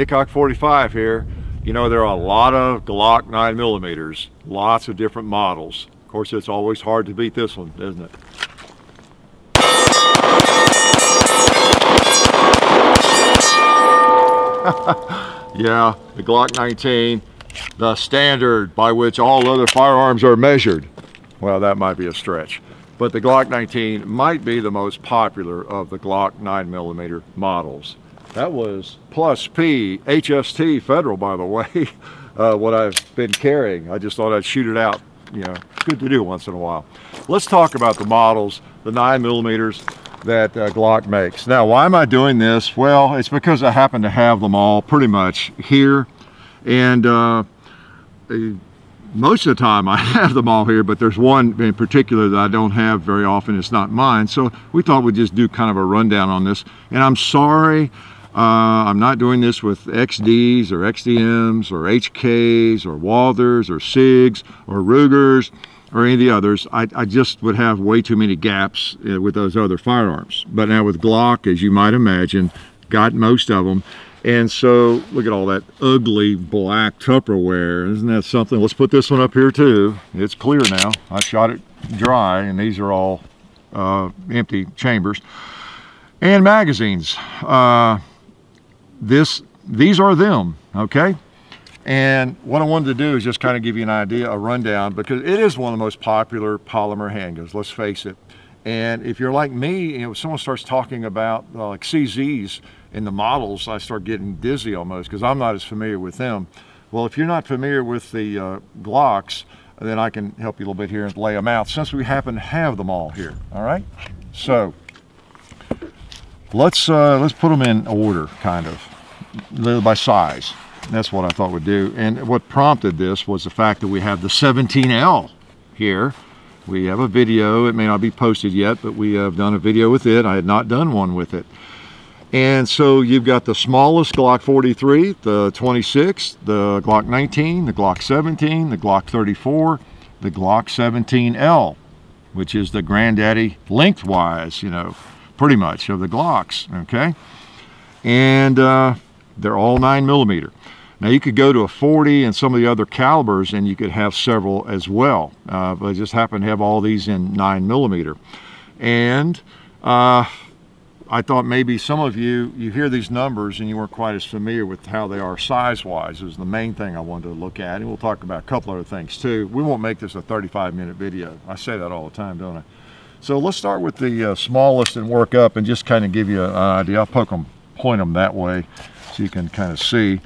Hickok 45 here. You know, there are a lot of Glock 9mm, lots of different models. Of course, it's always hard to beat this one, isn't it? Yeah, the Glock 19, the standard by which all other firearms are measured. Well, that might be a stretch, but the Glock 19 might be the most popular of the Glock 9mm models. That was plus P HST Federal, by the way, what I've been carrying. I just thought I'd shoot it out. You know, it's good to do once in a while. Let's talk about the models, the 9mm that Glock makes. Now, why am I doing this? Well, it's because I happen to have them all pretty much here, and most of the time I have them all here, but there's one in particular that I don't have very often. It's not mine, so we thought we'd just do kind of a rundown on this. And I'm sorry, I'm not doing this with XDs or XDMs or HKs or Walthers or SIGs or Rugers or any of the others. I just would have way too many gaps with those other firearms. But now with Glock, as you might imagine, got most of them. And so look at all that ugly black Tupperware. Isn't that something? Let's put this one up here too. It's clear now. I shot it dry, and these are all empty chambers. And magazines. These are them, okay? And what I wanted to do is just kind of give you an idea, a rundown, because it is one of the most popular polymer handguns, let's face it. And if you're like me, you know, if someone starts talking about like CZs in the models, I start getting dizzy almost, because I'm not as familiar with them. Well, if you're not familiar with the Glocks, then I can help you a little bit here and lay them out, since we happen to have them all here, all right? So let's put them in order, kind of, by size. That's what I thought we'd do. And what prompted this was the fact that we have the 17L here. We have a video. It may not be posted yet, but we have done a video with it. I had not done one with it. And so you've got the smallest Glock 43, the 26, the Glock 19, the Glock 17, the Glock 34, the Glock 17L, which is the granddaddy lengthwise, you know, pretty much of the Glocks, okay? And they're all 9mm. Now you could go to a 40 and some of the other calibers, and you could have several as well. But I just happen to have all these in 9mm. And I thought maybe some of you hear these numbers and you weren't quite as familiar with how they are size-wise. It was the main thing I wanted to look at, and we'll talk about a couple other things too. We won't make this a 35-minute video. I say that all the time, don't I? So let's start with the smallest and work up and just kind of give you an idea. I'll point them that way so you can kind of see.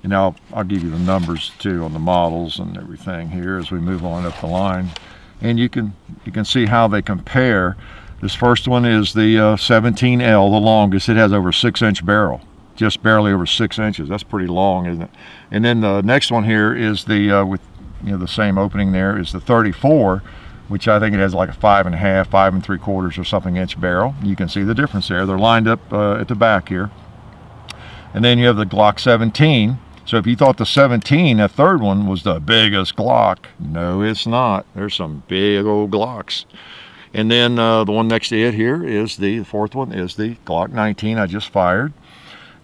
And now I'll give you the numbers too on the models and everything here as we move on up the line. And you can see how they compare. This first one is the 17L, the longest. It has over a 6-inch barrel, just barely over 6 inches. That's pretty long, isn't it? And then the next one here is the, with the same opening there, is the 34, which I think it has like a 5.5, 5 3/4 or something inch barrel. You can see the difference there. They're lined up at the back here. And then you have the Glock 17. So if you thought the 17, that third one, was the biggest Glock, no, it's not. There's some big old Glocks. And then the one next to it here is the fourth one, is the Glock 19 I just fired.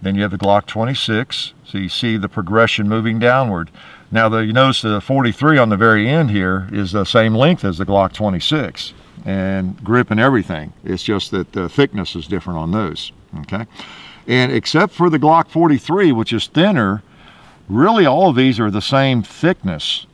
Then you have the Glock 26. So you see the progression moving downward. Now you notice the 43 on the very end here is the same length as the Glock 26, and grip and everything. It's just that the thickness is different on those, okay? And except for the Glock 43, which is thinner, really all of these are the same thickness,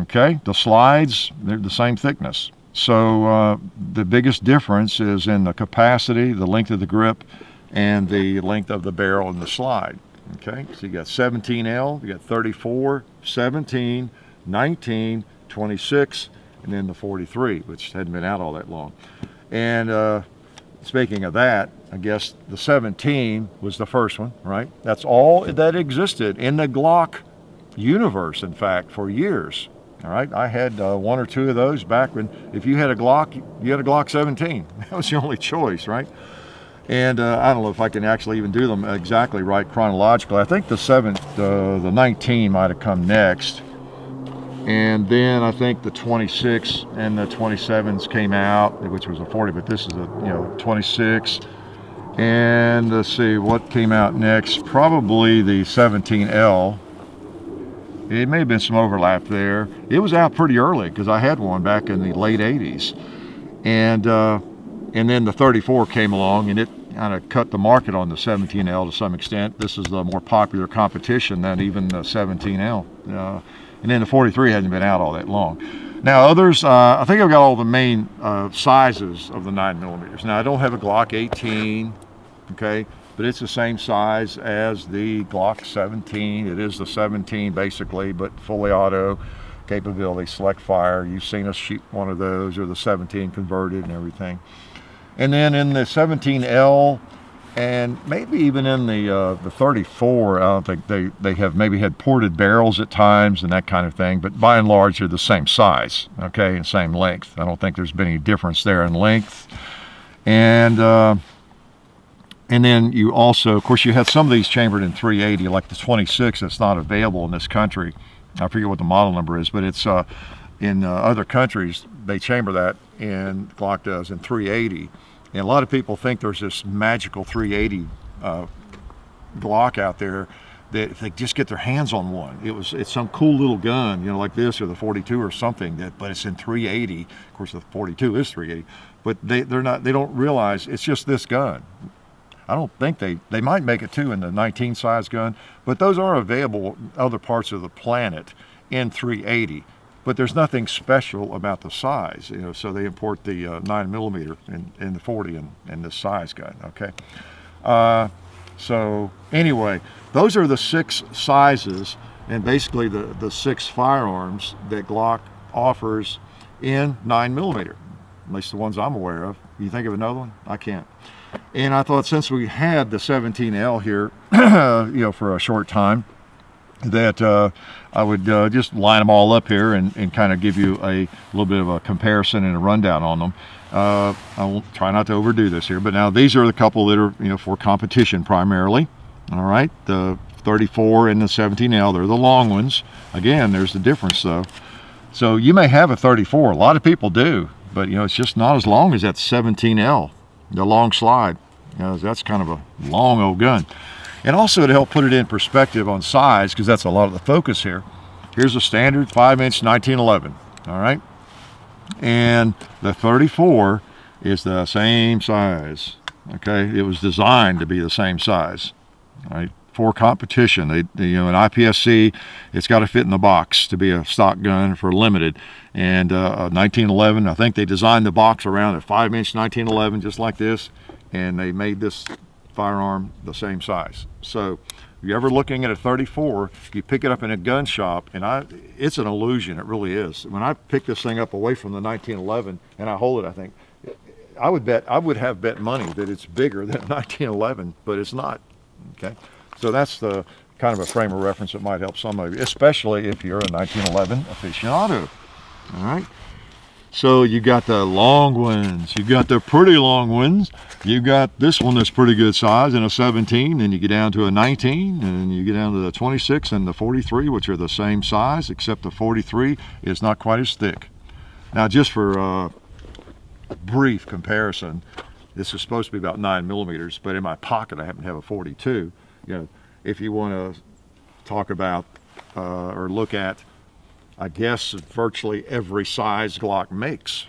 okay? The slides, they're the same thickness. So the biggest difference is in the capacity, the length of the grip, and the length of the barrel and the slide, okay? So you got 17L, you got 34, 17, 19, 26, and then the 43, which hadn't been out all that long. And speaking of that, I guess the 17 was the first one, right? That's all that existed in the Glock universe, in fact, for years. All right, I had one or two of those back when, if you had a Glock, you had a Glock 17. That was the only choice, right? And I don't know if I can actually even do them exactly right chronologically. I think the 19 might have come next. And then I think the 26 and the 27s came out, which was a 40, but this is a 26. And let's see what came out next. Probably the 17L. It may have been some overlap there. It was out pretty early because I had one back in the late 80s. And then the 34 came along, and it kind of cut the market on the 17L to some extent. This is the more popular competition than even the 17L. And then the 43 hasn't been out all that long. Now others, I think I've got all the main sizes of the 9mm. Now I don't have a Glock 18, okay, but it's the same size as the Glock 17. It is the 17 basically, but fully auto capability, select fire. You've seen us shoot one of those, or the 17 converted and everything. And then in the 17L, and maybe even in the 34, I don't think they have maybe had ported barrels at times and that kind of thing, but by and large they're the same size, okay, and same length. I don't think there's been any difference there in length. And then you also, of course, you have some of these chambered in 380, like the 26 that's not available in this country. I forget what the model number is, but it's in other countries they chamber that, and Glock does, in 380. And a lot of people think there's this magical 380 Glock out there that if they just get their hands on one, it's some cool little gun, you know, like this or the 42 or something, but it's in 380. Of course, the 42 is 380, but they don't realize it's just this gun. I don't think they might make it too in the 19 size gun, but those are available in other parts of the planet in 380. But there's nothing special about the size, you know, so they import the 9mm in the 40 and this size gun, okay? So anyway, those are the 6 sizes and basically the 6 firearms that Glock offers in 9mm, at least the ones I'm aware of. You think of another one? I can't. And I thought since we had the 17L here, you know, for a short time, that I would just line them all up here and kind of give you a little bit of a comparison and a rundown on them. I will try not to overdo this here, but now these are the couple that are, you know, for competition primarily. All right, the 34 and the 17L, they're the long ones. Again, there's the difference though. So you may have a 34, a lot of people do, but you know, it's just not as long as that 17L, the long slide. You know, that's kind of a long old gun. And also to help put it in perspective on size, because that's a lot of the focus here. Here's a standard 5-inch 1911, all right? And the 34 is the same size, okay? It was designed to be the same size, all right? For competition, you know, an IPSC, it's got to fit in the box to be a stock gun for limited. And 1911, I think they designed the box around a 5-inch 1911, just like this, and they made this firearm the same size. So if you're ever looking at a 34, you pick it up in a gun shop, and it's an illusion, it really is. When I pick this thing up away from the 1911 and I hold it, I think I would have bet money that it's bigger than 1911, but it's not. Okay, so that's the kind of a frame of reference that might help some of you, especially if you're a 1911 aficionado. All right, so you got the long ones, you got the pretty long ones, you got this one that's pretty good size in a 17, and you get down to a 19, and you get down to the 26 and the 43, which are the same size, except the 43 is not quite as thick. Now, just for brief comparison, this is supposed to be about 9mm, but in my pocket I happen to have a 42. You know, if you want to talk about or look at, I guess, virtually every size Glock makes,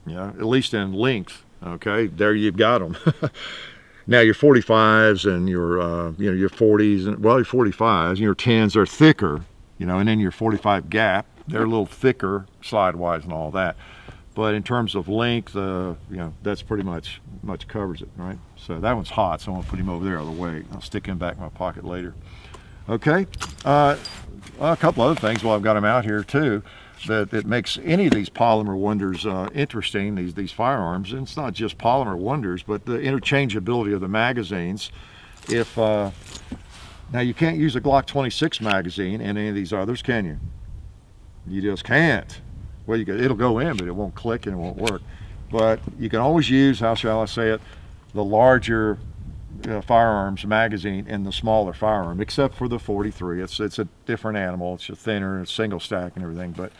you know, at least in length. Okay, there you've got them. Now your 45s and your you know, your 40s, and well, your 45s and your 10s are thicker, you know, and then your 45 gap, they're a little thicker slide-wise and all that. But in terms of length, you know, that's pretty much covers it, right? So that one's hot, so I'm gonna put him over there out of the way. I'll stick him back in my pocket later. Okay, a couple other things while I've got him out here too, that makes any of these polymer wonders interesting, these firearms. And it's not just polymer wonders, but the interchangeability of the magazines. If now you can't use a Glock 26 magazine in any of these others, can you? You just can't. Well, it'll go in, but it won't click and it won't work. But you can always use, how shall I say it, the larger firearms magazine in the smaller firearm, except for the 43. It's a different animal. It's a thinner, it's single stack and everything. But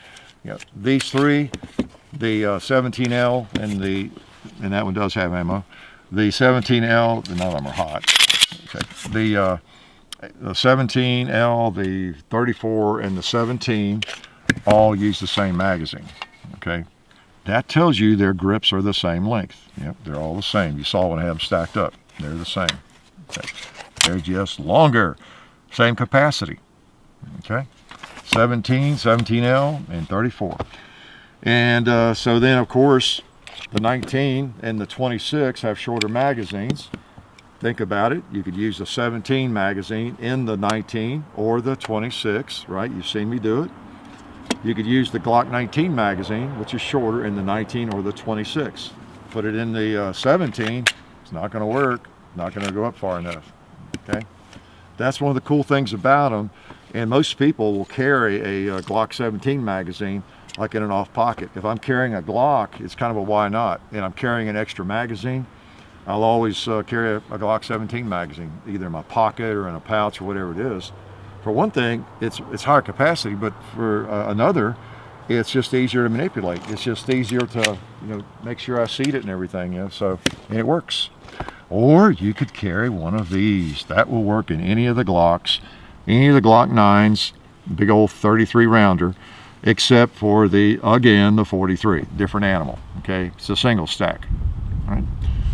you know, these three, the 17L and that one does have ammo. The 17L, none of them are hot. Okay. The 17L, the 34, and the 17 all use the same magazine. Okay. That tells you their grips are the same length. Yep, they're all the same. You saw when I had them stacked up. They're the same. Okay. They're just longer. Same capacity. Okay. 17, 17L, and 34. And so then, of course, the 19 and the 26 have shorter magazines. Think about it. You could use the 17 magazine in the 19 or the 26, right? You've seen me do it. You could use the Glock 19 magazine, which is shorter, in the 19 or the 26. Put it in the 17, it's not going to work. Not going to go up far enough. Okay, that's one of the cool things about them. And most people will carry a Glock 17 magazine like in an off pocket. If I'm carrying a Glock, it's kind of a why not, and I'm carrying an extra magazine, I'll always carry a Glock 17 magazine, either in my pocket or in a pouch or whatever it is. For one thing, it's higher capacity, but for another, it's just easier to manipulate. It's just easier to, you know, make sure I seat it and everything, you know, so, and it works. Or you could carry one of these. That will work in any of the Glocks, any of the Glock 9s, big old 33 rounder, except for the, again, the 43, different animal. Okay, it's a single stack. All right.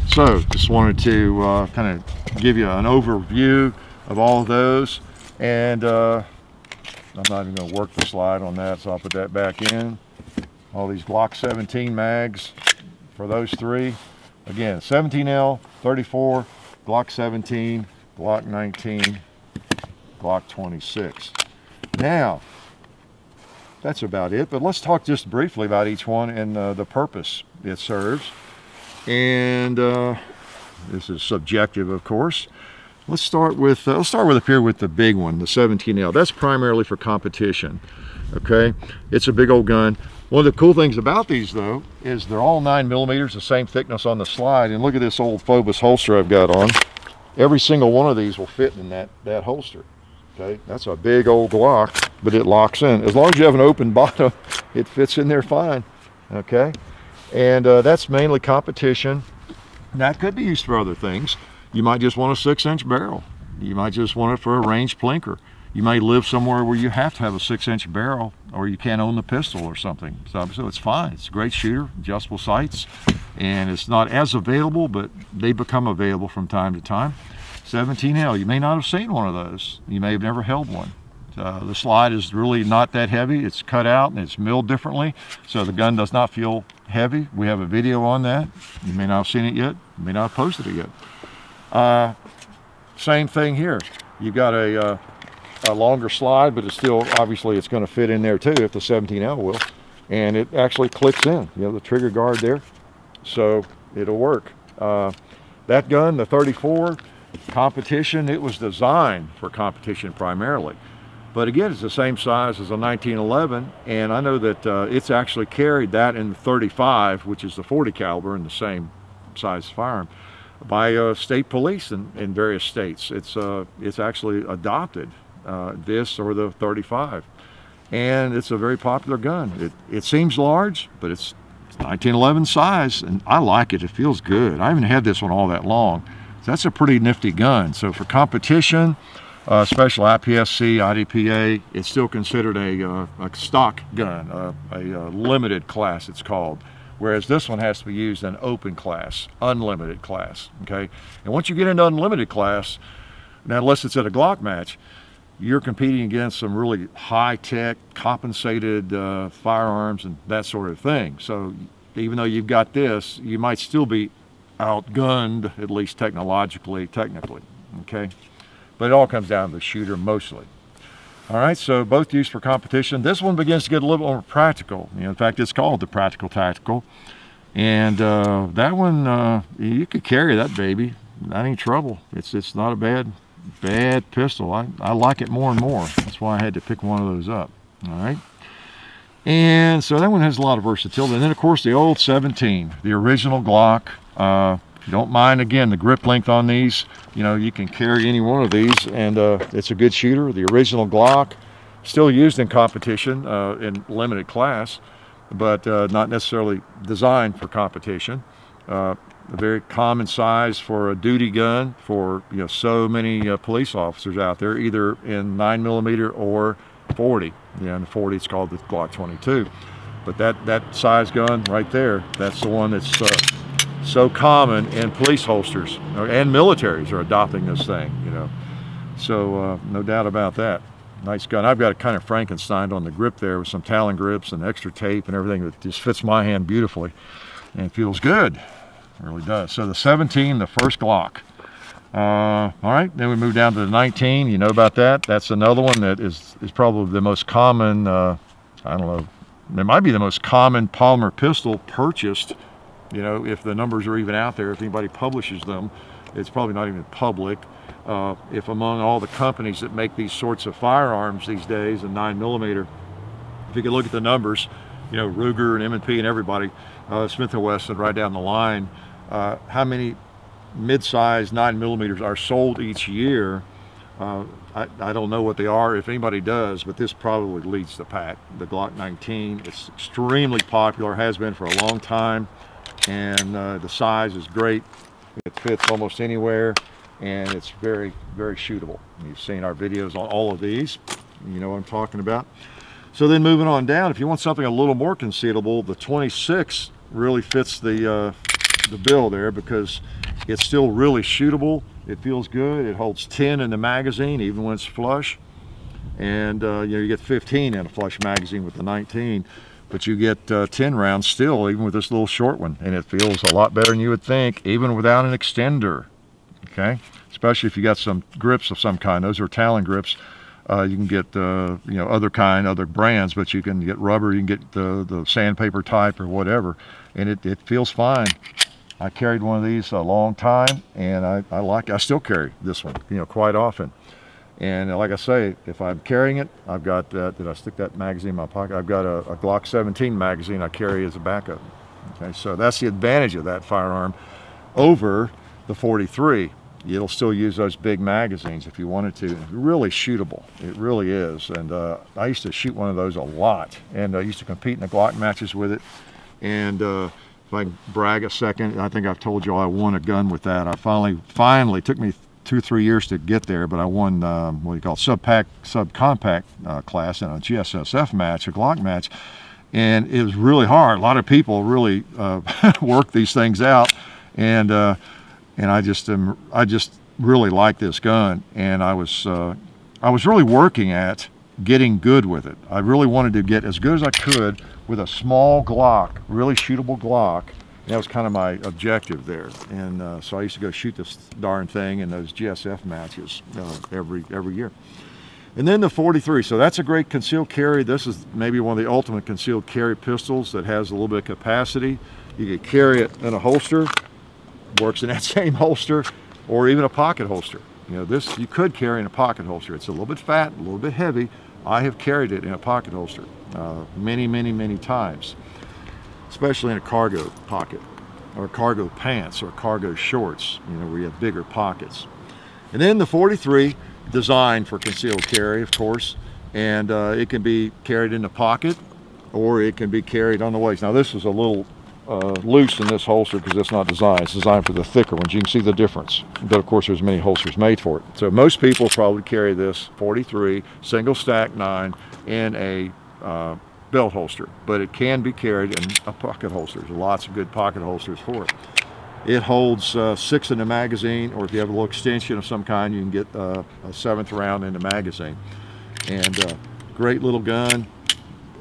So just wanted to kind of give you an overview of all of those, and I'm not even going to work the slide on that, so I'll put that back in. All these Glock 17 mags for those three. Again, 17L, 34, Glock 17, Glock 19, Glock 26. Now, that's about it, but let's talk just briefly about each one and the purpose it serves. And this is subjective, of course. Let's start with up here with the big one, the 17L. That's primarily for competition. Okay, it's a big old gun. One of the cool things about these, though, is they're all 9mm, the same thickness on the slide. And look at this old Phobos holster I've got on. Every single one of these will fit in that holster. Okay, that's a big old Glock, but it locks in. As long as you have an open bottom, it fits in there fine. Okay, and that's mainly competition. That could be used for other things. You might just want a 6-inch barrel. You might just want it for a ranged plinker. You may live somewhere where you have to have a 6-inch barrel, or you can't own the pistol or something. So it's fine. It's a great shooter, adjustable sights, and it's not as available, but they become available from time to time. 17L, you may not have seen one of those. You may have never held one. The slide is really not that heavy. It's cut out and it's milled differently, so the gun does not feel heavy. We have a video on that. You may not have seen it yet. You may not have posted it yet. Same thing here. You've got a longer slide, but it's still, obviously it's going to fit in there too, if the 17L will, and it actually clicks in, you know, the trigger guard there, so it'll work. That gun, the 34, competition, it was designed for competition primarily, but again, it's the same size as a 1911, and I know that it's actually carried that in the 35, which is the 40 caliber, in the same size firearm, by state police in various states. It's actually adopted this or the 35, and it's a very popular gun. It seems large, but it's 1911 size, and I like it. It feels good. I haven't had this one all that long. So that's a pretty nifty gun. So for competition, special IPSC, IDPA, it's still considered a stock gun, a limited class it's called. Whereas this one has to be used in open class, unlimited class, okay? And once you get into unlimited class, now unless it's at a Glock match, you're competing against some really high-tech, compensated firearms and that sort of thing. So even though you've got this, you might still be outgunned, at least technically, okay? But it all comes down to the shooter mostly. All right, so both used for competition. This one begins to get a little more practical. You know, in fact, it's called the Practical Tactical. And that one, you could carry that baby. That ain't trouble. It's not a bad pistol. I like it more and more. That's why I had to pick one of those up. All right. And so that one has a lot of versatility. And then, of course, the old 17, the original Glock. If you don't mind, again, the grip length on these, you know, you can carry any one of these, and it's a good shooter. The original Glock, still used in competition in limited class, but not necessarily designed for competition. a very common size for a duty gun for, you know, so many police officers out there, either in 9mm or 40. You know, in the 40 it's called the Glock 22. But that size gun right there, that's the one that's so common in police holsters, and militaries are adopting this thing, you know. So no doubt about that. Nice gun. I've got it kind of Frankenstein on the grip there with some Talon grips and extra tape and everything that just fits my hand beautifully and feels good. It really does. So the 17, the first Glock. All right, then we move down to the 19. You know about that. That's another one that is probably the most common, I don't know, it might be the most common polymer pistol purchased. You know, if the numbers are even out there, if anybody publishes them, it's probably not even public. If among all the companies that make these sorts of firearms these days, in 9mm, if you could look at the numbers, you know, Ruger and M&P and everybody, Smith & Wesson right down the line, how many mid-size 9mm are sold each year, I don't know what they are, if anybody does, but this probably leads the pack. The Glock 19, it's extremely popular, has been for a long time. And the size is great. It fits almost anywhere, and it's very, very shootable. You've seen our videos on all of these. You know what I'm talking about. So then moving on down, if you want something a little more concealable, the 26 really fits the bill there, because it's still really shootable. It feels good. It holds 10 in the magazine, even when it's flush. And you know, you get 15 in a flush magazine with the 19. But you get 10 rounds still, even with this little short one, and it feels a lot better than you would think, even without an extender. Okay, especially if you got some grips of some kind. Those are Talon grips. You can get you know, other brands, but you can get rubber. You can get the sandpaper type or whatever, and it feels fine. I carried one of these a long time, and I still carry this one, you know, quite often. And like I say, if I'm carrying it, I've got, did I stick that magazine in my pocket? I've got a Glock 17 magazine I carry as a backup. Okay, so that's the advantage of that firearm over the 43. It'll still use those big magazines if you wanted to. It's really shootable, it really is. And I used to shoot one of those a lot, and I used to compete in the Glock matches with it. And if I can brag a second, I think I've told you all I won a gun with that. I finally took me 2 or 3 years to get there, but I won what you call subcompact class in a GSSF match, a Glock match, and it was really hard. A lot of people really work these things out, and I just really like this gun, and I was really working at getting good with it. I really wanted to get as good as I could with a small Glock, really shootable Glock. That was kind of my objective there, and so I used to go shoot this darn thing in those GSF matches every year. And then the 43, so that's a great concealed carry. This is maybe one of the ultimate concealed carry pistols that has a little bit of capacity. You could carry it in a holster, works in that same holster, or even a pocket holster. You know, this you could carry in a pocket holster. It's a little bit fat, a little bit heavy. I have carried it in a pocket holster many times, especially in a cargo pocket, or cargo pants, or cargo shorts, you know, where you have bigger pockets. And then the 43, designed for concealed carry, of course, and it can be carried in the pocket, or it can be carried on the waist. Now this is a little loose in this holster because it's not designed. It's designed for the thicker ones. You can see the difference, but of course there's many holsters made for it. So most people probably carry this 43 single stack 9 in a belt holster, but it can be carried in a pocket holster. There's lots of good pocket holsters for it. It holds 6 in the magazine, or if you have a little extension of some kind, you can get a 7th round in the magazine. And great little gun,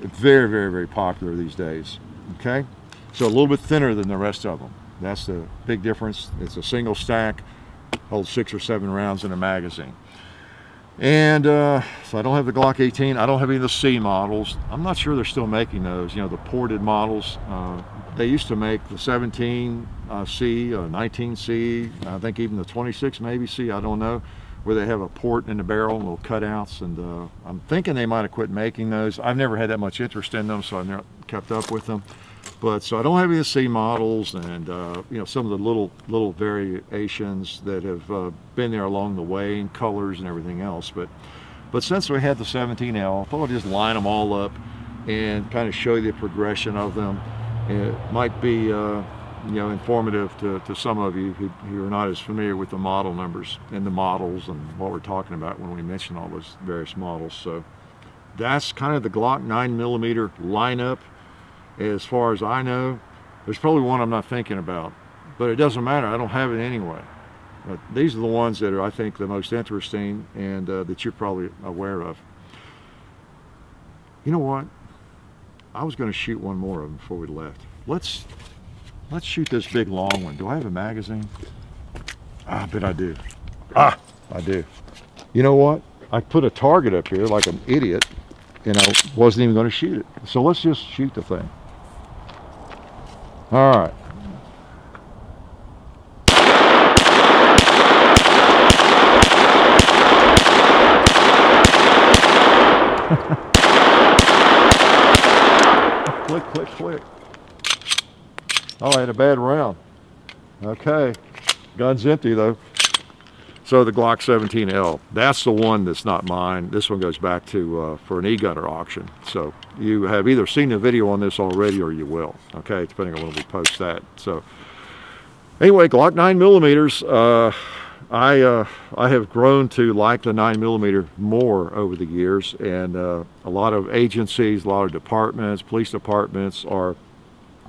very popular these days. Okay, so a little bit thinner than the rest of them. That's the big difference. It's a single stack, holds 6 or 7 rounds in a magazine. And so I don't have the Glock 18. I don't have any of the C models. I'm not sure they're still making those, you know, the ported models. They used to make the 17 C, 19 C, I think even the 26 maybe C, I don't know, where they have a port in the barrel and little cutouts. And I'm thinking they might have quit making those. I've never had that much interest in them, so I've never kept up with them. But so I don't have any of the C models, and you know, some of the little variations that have been there along the way in colors and everything else. But since we had the 17L, I thought I'd just line them all up and kind of show you the progression of them. It might be informative to some of you who are not as familiar with the model numbers and the models and what we're talking about when we mention all those various models. So that's kind of the Glock 9mm lineup as far as I know. There's probably one I'm not thinking about, but it doesn't matter. I don't have it anyway. But these are the ones that are, I think, the most interesting and that you're probably aware of. You know what? I was going to shoot one more of them before we left. Let's shoot this big long one. Do I have a magazine? I bet I do. I do. You know what? I put a target up here like an idiot, and I wasn't even going to shoot it. So let's just shoot the thing. All right. Click, click, click. Oh, I had a bad round. Okay, gun's empty though. So the Glock 17L, that's the one that's not mine. This one goes back to for an e-gunner auction. So you have either seen the video on this already or you will, okay, depending on when we post that. So anyway, Glock 9mm, I have grown to like the 9mm more over the years, and a lot of agencies, a lot of departments, police departments are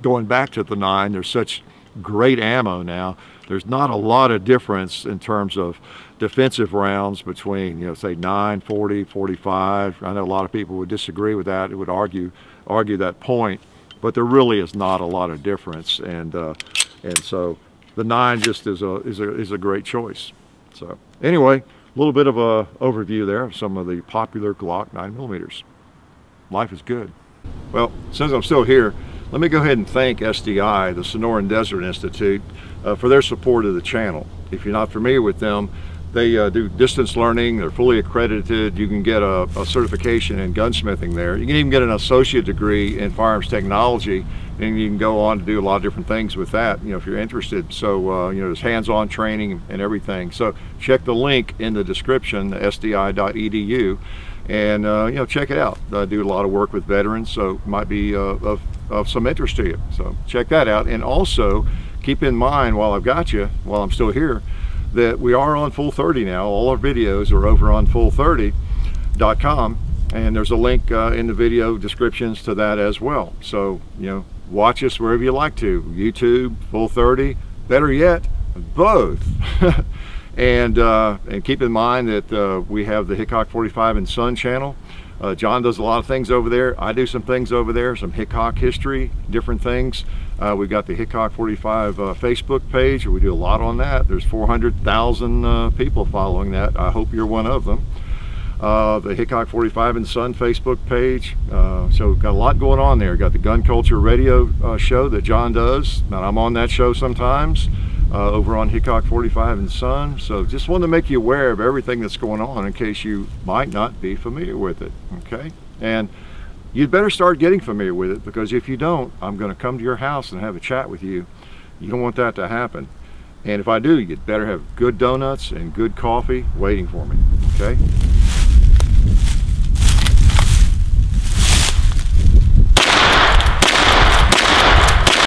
going back to the 9. There's such great ammo now. There's not a lot of difference in terms of defensive rounds between, say 9, 40, 45. I know a lot of people would disagree with that. It would argue that point, but there really is not a lot of difference, and so the 9 just is a great choice. So anyway, a little bit of a overview there of some of the popular Glock 9mm. Life is good. Well, since I'm still here, let me go ahead and thank SDI, the Sonoran Desert Institute, for their support of the channel. If you're not familiar with them, they do distance learning. They're fully accredited. You can get a certification in gunsmithing there. You can even get an associate degree in firearms technology, and you can go on to do a lot of different things with that, if you're interested. So there's hands-on training and everything. So check the link in the description, sdi.edu, and check it out. I do a lot of work with veterans, so it might be of some interest to you. So check that out. And also keep in mind, while I've got you, while I'm still here, that we are on Full 30 now. All our videos are over on full30.com, and there's a link in the video descriptions to that as well. So watch us wherever you like to, YouTube, Full 30, better yet, both. And keep in mind that we have the Hickok 45 and Son channel. John does a lot of things over there. I do some things over there, some Hickok history, different things. We've got the Hickok 45 Facebook page. We do a lot on that. There's 400,000 people following that. I hope you're one of them. The Hickok 45 and Son Facebook page. So we've got a lot going on there. Got the Gun Culture Radio show that John does, and I'm on that show sometimes. Over on Hickok 45 and Son. So just wanted to make you aware of everything that's going on in case you might not be familiar with it, okay? And you'd better start getting familiar with it, because if you don't, I'm going to come to your house and have a chat with you. You don't want that to happen. And if I do, you'd better have good donuts and good coffee waiting for me, okay?